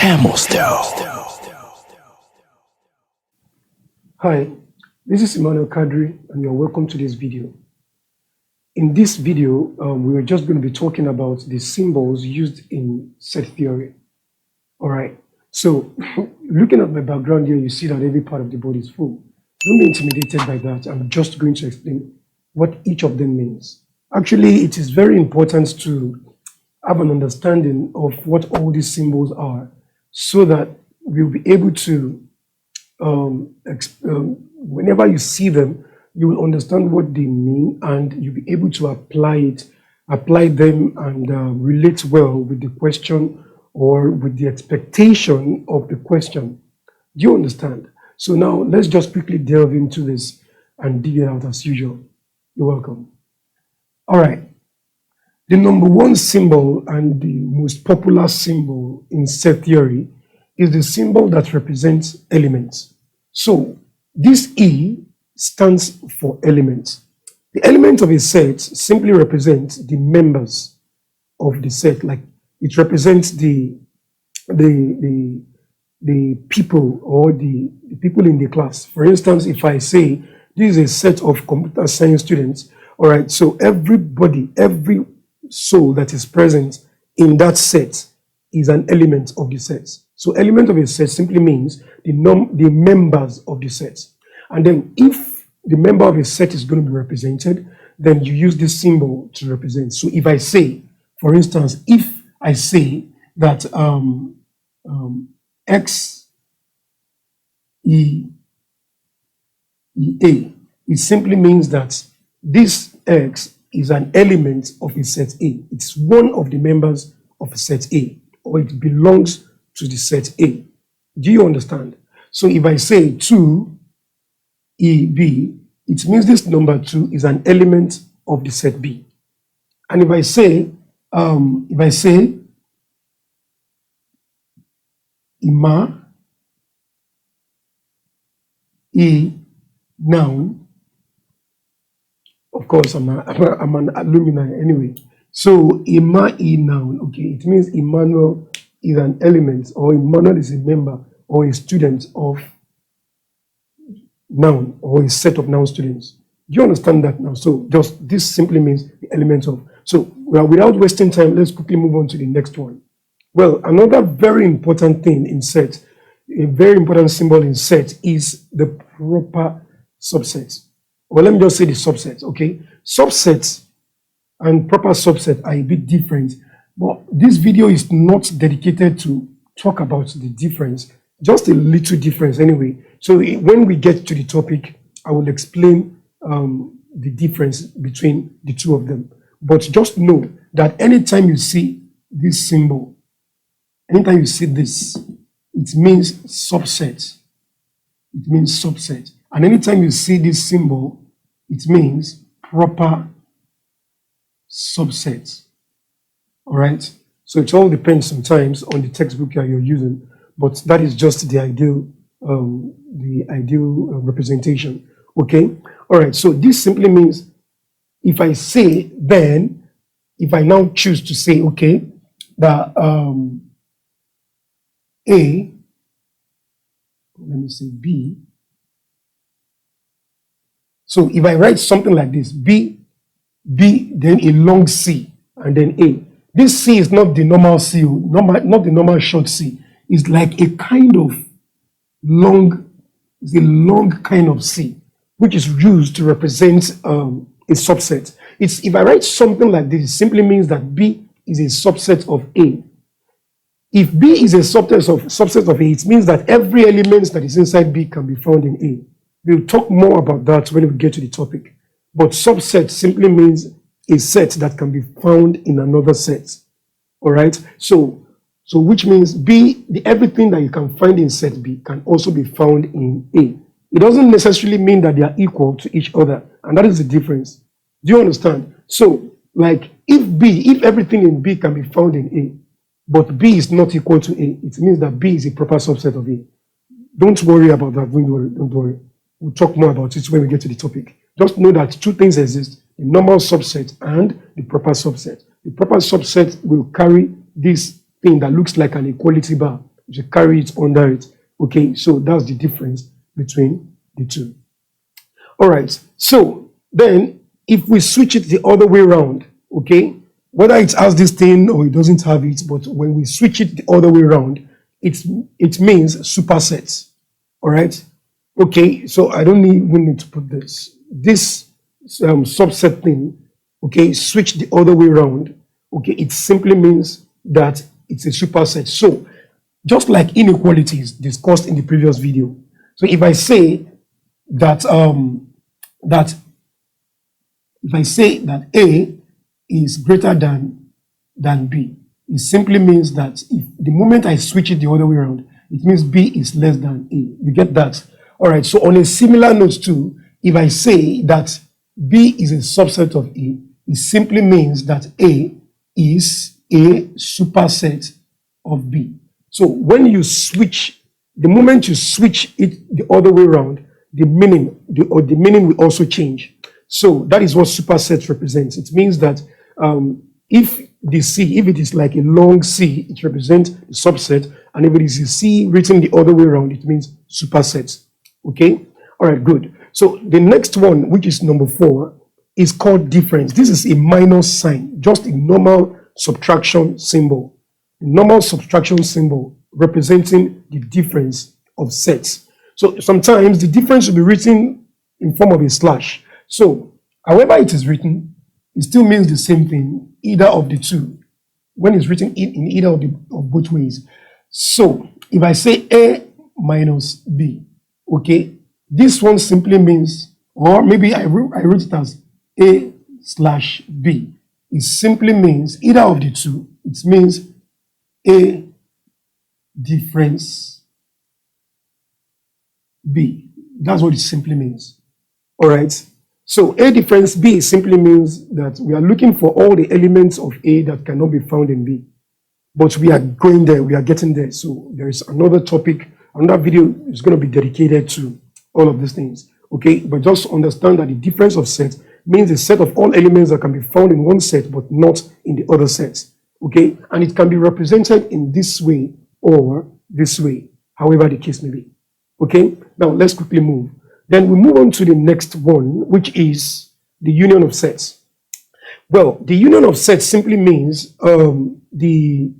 Emostel. Hi, this is Emmanuel Kadri and you're welcome to this video. In this video, we're just going to be talking about the symbols used in set theory. Alright, so looking at my background here, you see that every part of the body is full. Don't be intimidated by that. I'm just going to explain what each of them means. Actually, it is very important to have an understanding of what all these symbols are so that we'll be able to, whenever you see them, you will understand what they mean and you'll be able to apply them and relate well with the question or with the expectation of the question. Do you understand? So now let's just quickly delve into this and dig it out as usual. You're welcome. All right. The number one symbol and the most popular symbol in set theory is the symbol that represents elements. So this E stands for elements. The element of a set simply represents the members of the set, like it represents the people or the people in the class. For instance, if I say this is a set of computer science students, all right, so everybody, every soul that is present in that set is an element of the set. So element of a set simply means the members of the set. And then if the member of a set is going to be represented, then you use this symbol to represent. So if I say, for instance, if I say that X E A, it simply means that this X is an element of a set A. It's one of the members of a set A, or it belongs to the set A. Do you understand? So if I say 2 EB, it means this number 2 is an element of the set B. And if I say Ima E noun, of course I'm an alumni anyway. So Ima E noun, okay, it means Emmanuel is an element, or Emmanuel is a member or a student of noun or a set of noun students. Do you understand that now? So just this simply means the element of. So well, without wasting time, let's quickly move on to the next one. Well, another very important thing in set, a very important symbol in set is the proper subset. Well, let me just say the subset, okay? Subsets and proper subset are a bit different, but this video is not dedicated to talk about the difference, just a little difference anyway. So when we get to the topic, I will explain the difference between the two of them. But just know that anytime you see this symbol, anytime you see this, it means subset. It means subset. And anytime you see this symbol, it means proper subset. All right? So it all depends sometimes on the textbook that you're using, but that is just the ideal representation. Okay? All right, so this simply means if I say then, if I now choose to say, okay, that A, let me say B. So if I write something like this, B, then a long C, and then A. This C is not the normal C, not the normal short C. It's like a kind of long, it's a long kind of C, which is used to represent a subset. If I write something like this, it simply means that B is a subset of A. If B is a subset of A, it means that every element that is inside B can be found in A. We'll talk more about that when we get to the topic. But subset simply means a set that can be found in another set. All right? So which means B, everything that you can find in set B can also be found in A. It doesn't necessarily mean that they are equal to each other, and that is the difference. Do you understand? So, like, if everything in B can be found in A, but B is not equal to A, it means that B is a proper subset of A. Don't worry about that. Don't worry. We'll talk more about it when we get to the topic. Just know that two things exist, the normal subset and the proper subset. The proper subset will carry this thing that looks like an equality bar. you should carry it under it. Okay, so that's the difference between the two. All right, so then if we switch it the other way around, okay, whether it has this thing or it doesn't have it, but when we switch it the other way around, it means supersets. All right, okay, so I don't even need to put this subset thing, okay, switch the other way around, okay, it simply means that it's a superset. So just like inequalities discussed in the previous video, so if I say that A is greater than B, it simply means that if the moment I switch it the other way around, it means B is less than A. You get that? All right, so on a similar note too, if I say that B is a subset of A, it simply means that A is a superset of B. So when you switch, the moment you switch it the other way around, the meaning will also change. So that is what superset represents. It means that if it is like a long C, it represents a subset, and if it is a C written the other way around, it means supersets. Okay? All right, good. So the next one, which is number 4, is called difference. This is a minus sign, just a normal subtraction symbol. A normal subtraction symbol representing the difference of sets. So sometimes the difference will be written in form of a slash. So however it is written, it still means the same thing, either of the two, when it's written in either of both ways. So if I say A minus B, okay, this one simply means, or maybe I wrote it as A slash B. It simply means either of the two. It means A difference B. That's what it simply means. All right. So A difference B simply means that we are looking for all the elements of A that cannot be found in B. But we are going there, we are getting there. So there is another topic, another video is going to be dedicated to all of these things. Okay, but just understand that the difference of sets means a set of all elements that can be found in one set but not in the other sets. Okay, and it can be represented in this way or this way, however the case may be. Okay, now let's quickly move. Then we move on to the next one, which is the union of sets. Well, the union of sets simply means the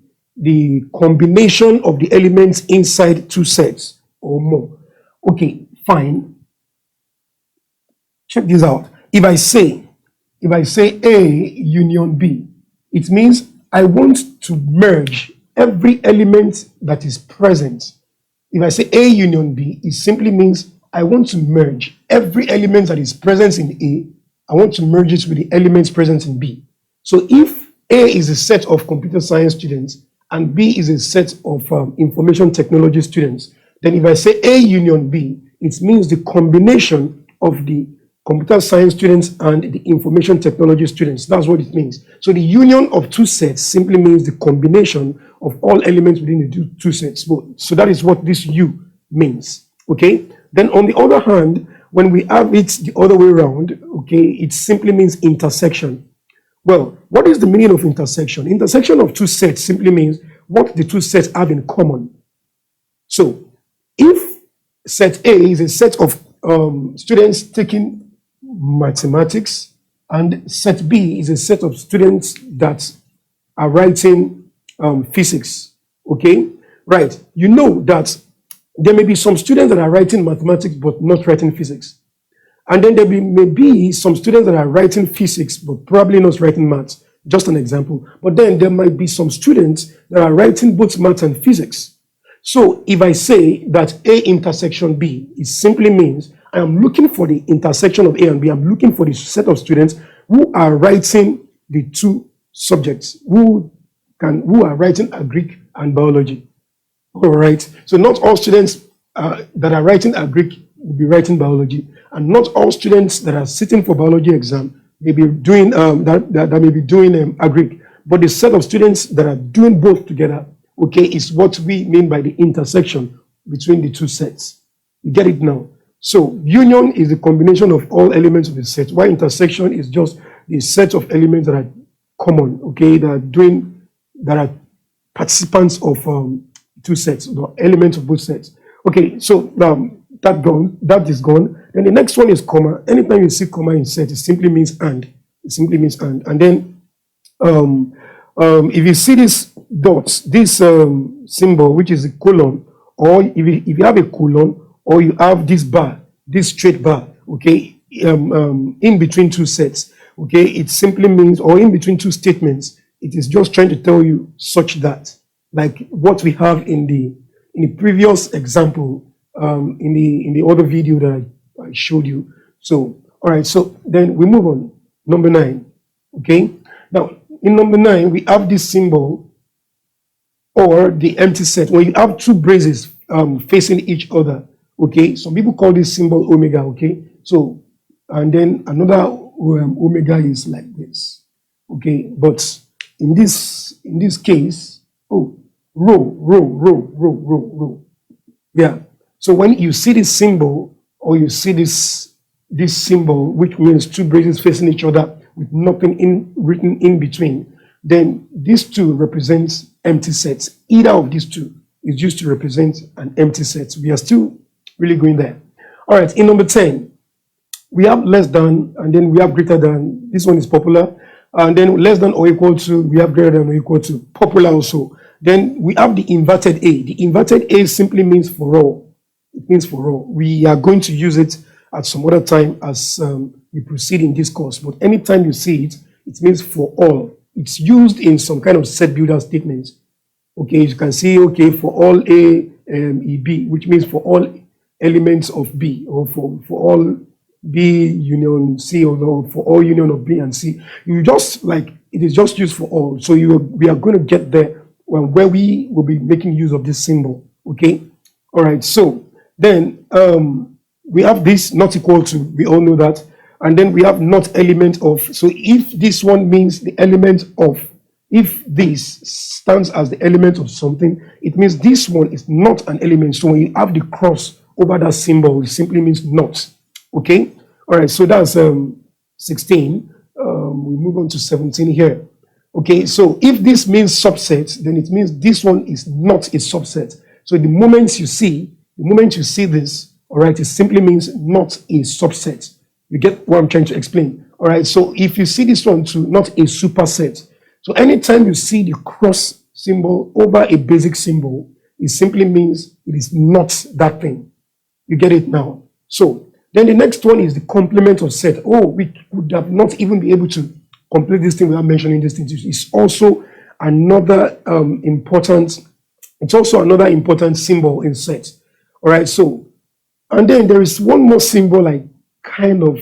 combination of the elements inside two sets or more. Okay, fine. Check this out. If I say A union B, it means I want to merge every element that is present. If I say A union B, it simply means I want to merge every element that is present in A. I want to merge it with the elements present in B. So if A is a set of computer science students and B is a set of information technology students, then if I say A union B, it means the combination of the computer science students and the information technology students. That's what it means. So the union of two sets simply means the combination of all elements within the two sets. So that is what this U means. Okay. Then on the other hand, when we have it the other way around, okay, it simply means intersection. Well, what is the meaning of intersection? Intersection of two sets simply means what the two sets have in common. So if set A is a set of students taking mathematics and set B is a set of students that are writing physics, okay? Right, you know that there may be some students that are writing mathematics but not writing physics. And then there may be some students that are writing physics but probably not writing maths. Just an example. But then there might be some students that are writing both maths and physics. So if I say that A intersection B, it simply means I am looking for the intersection of A and B. I'm looking for the set of students who are writing the two subjects, who are writing Greek and biology. All right. So not all students that are writing Greek will be writing biology, and not all students that are sitting for biology exam may be doing that may be doing Greek. But the set of students that are doing both together, okay, is what we mean by the intersection between the two sets. You get it now? So union is the combination of all elements of the set, while intersection is just the set of elements that are common, okay, that are participants of two sets, the elements of both sets. Okay, so that is gone. Then the next one is comma. Anytime you see comma in set, it simply means and. It simply means and. And then um, if you see this dots, this symbol, which is a colon, or if you have a colon, or you have this bar, this straight bar, okay, in between two sets, okay, it simply means, or in between two statements, it is just trying to tell you such that, like what we have in the previous example, in the other video that I showed you. So, all right, so then we move on. Number 9, okay. Now, in number 9, we have this symbol or the empty set where you have two braces facing each other, okay. Some people call this symbol omega, okay. So, and then another omega is like this, okay. But in this case, oh, row. Yeah. So when you see this symbol, or you see this symbol, which means two braces facing each other with nothing written in between, then these two represents empty sets. Either of these two is used to represent an empty set. We are still really going there. All right. In number 10, we have less than, and then we have greater than. This one is popular. And then less than or equal to, we have greater than or equal to. Popular also. Then we have the inverted A. The inverted A simply means for all. It means for all. We are going to use it at some other time as we proceed in this course. But anytime you see it, it means for all. It's used in some kind of set builder statements. Okay, you can see, okay, for all A, E, B, which means for all elements of B, or for all B union C, or no, for all union of B and C. You just like, it is just used for all. So we are going to get there where we will be making use of this symbol. Okay, all right. So then we have this not equal to. We all know that, and then we have not element of. So if this one means the element of, if this stands as the element of something, it means this one is not an element. So when you have the cross over that symbol, it simply means not. Okay, all right. So that's 16. We move on to 17 here. Okay, so if this means subset, then it means this one is not a subset. So the moment you see this, all right, it simply means not a subset. You get what I'm trying to explain? All right, so if you see this one too, not a superset. So anytime you see the cross symbol over a basic symbol, it simply means it is not that thing. You get it now? So then the next one is the complement of set. Oh, we would have not even be able to complete this thing without mentioning this thing. It's also another important symbol in set. All right, so, and then there is one more symbol I kind of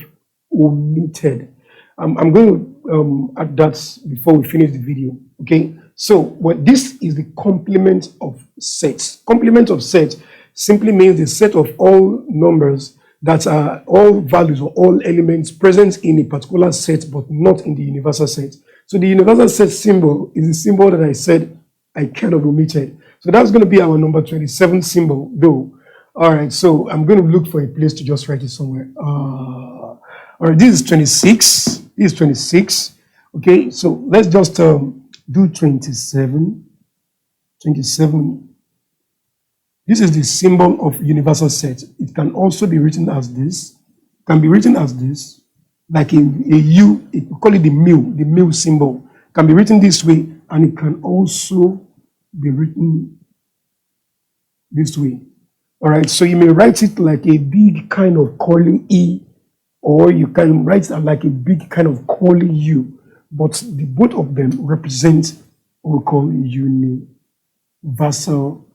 omitted. I'm going to add that before we finish the video. Okay, so this is the complement of sets. Complement of set simply means the set of all numbers that are all values or all elements present in a particular set, but not in the universal set. So the universal set symbol is the symbol that I said I kind of omitted. So that's going to be our number 27 symbol, though. All right, so I'm going to look for a place to just write it somewhere. All right, this is 26. This is 26. Okay, so let's just do 27. 27. This is the symbol of universal set. It can also be written as this. It can be written as this, like a U. We call it the mu symbol. It can be written this way, and it can also be written this way. All right, so you may write it like a big kind of curly E, or you can write it like a big kind of curly U, but the both of them represent what we call universal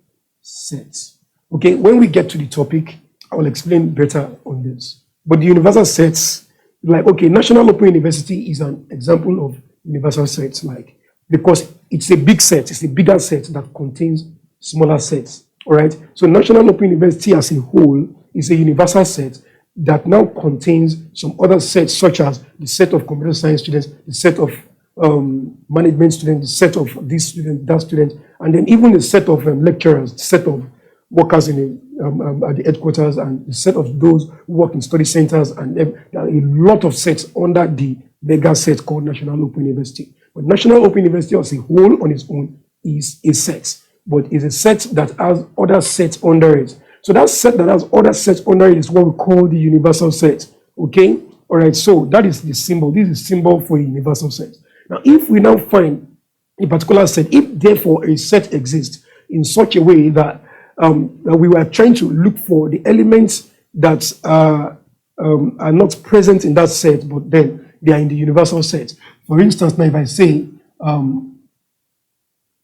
sets. Okay, when we get to the topic, I will explain better on this. But the universal sets, like, okay, National Open University is an example of universal sets, like, because it's a big set, it's a bigger set that contains smaller sets. All right, so National Open University as a whole is a universal set that now contains some other sets, such as the set of computer science students, the set of management students, the set of this student, that student, and then even the set of lecturers, the set of workers at the headquarters, and the set of those who work in study centers, and there are a lot of sets under the mega set called National Open University. But National Open University as a whole on its own is a set. but it's a set that has other sets under it. So that set that has other sets under it is what we call the universal set. Okay? All right, so that is the symbol. This is symbol for a universal set. Now, if we now find a particular set, if therefore a set exists in such a way that, that we were trying to look for the elements that are not present in that set, but then they are in the universal set. For instance, now if I say,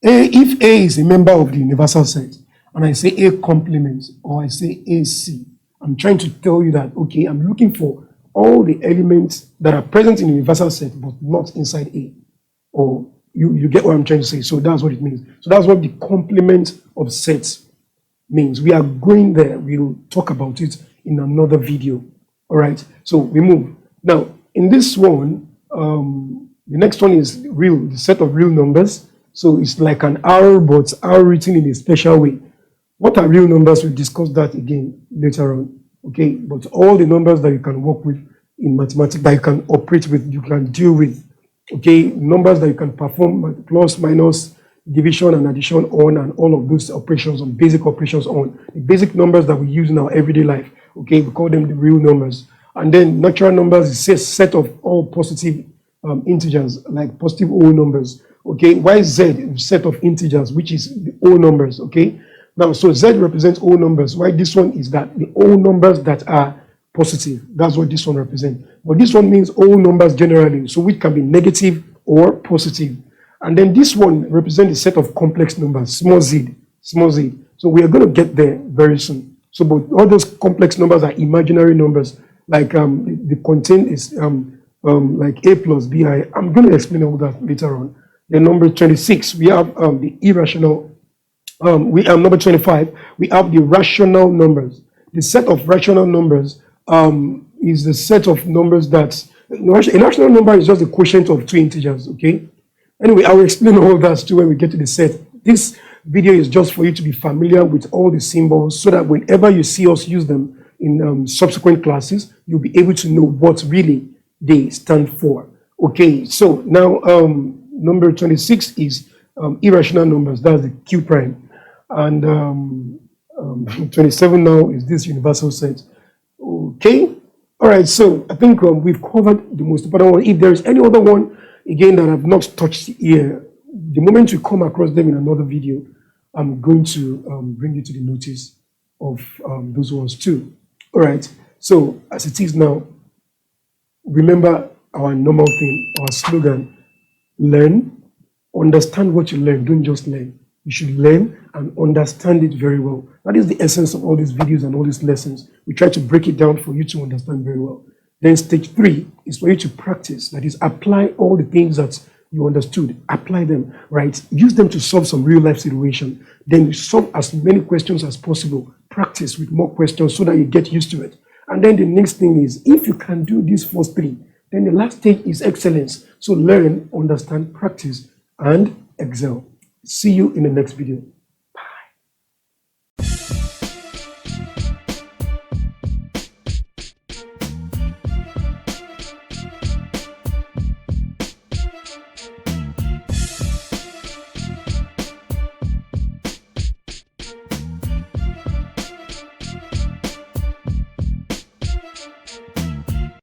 if A is a member of the universal set, and I say A complement, or I say AC, I'm trying to tell you that, okay, I'm looking for all the elements that are present in the universal set, but not inside A. Or you get what I'm trying to say. So that's what it means. So that's what the complement of sets means. We are going there. We'll talk about it in another video. All right. So we move. Now, in this one, the next one is the set of real numbers. So it's like an R, but R written in a special way. What are real numbers? We'll discuss that again later on. Okay. But all the numbers that you can work with in mathematics, that you can operate with, you can deal with. Okay, numbers that you can perform plus, minus, division, and addition on, and all of those operations on, basic operations on. The basic numbers that we use in our everyday life. Okay, we call them the real numbers. And then natural numbers is a set of all positive integers, like positive whole numbers. Okay, why Z is a set of integers, which is the whole numbers. Okay, now so Z represents whole numbers. Why this one is that the whole numbers that are positive. That's what this one represents. But this one means all numbers generally, so which can be negative or positive. And then this one represents a set of complex numbers, small z, small z. So we are going to get there very soon. So, but all those complex numbers are imaginary numbers, like the content is like A plus BI. I'm going to explain all that later on. Then number 26, we have the irrational. We have number 25. We have the rational numbers. The set of rational numbers is the set of numbers that a rational number is just the quotient of two integers. Okay. Anyway, I will explain all that too when we get to the set. This video is just for you to be familiar with all the symbols, so that whenever you see us use them in subsequent classes, you'll be able to know what really they stand for. Okay. So now number 26 is irrational numbers. That's the Q prime, and 27 now is this universal set. Okay. All right. So I think we've covered the most important one. If there is any other one, again, that I've not touched here, the moment you come across them in another video, I'm going to bring you to the notice of those ones too. All right. So as it is now, remember our normal thing, our slogan: learn, understand what you learn. Don't just learn. You should learn and understand it very well. That is the essence of all these videos and all these lessons. We try to break it down for you to understand very well. Then stage 3 is for you to practice. That is, apply all the things that you understood. Apply them, right? Use them to solve some real life situation. Then solve as many questions as possible. Practice with more questions so that you get used to it. And then the next thing is, if you can do these first 3, then the last stage is excellence. So learn, understand, practice, and excel. See you in the next video.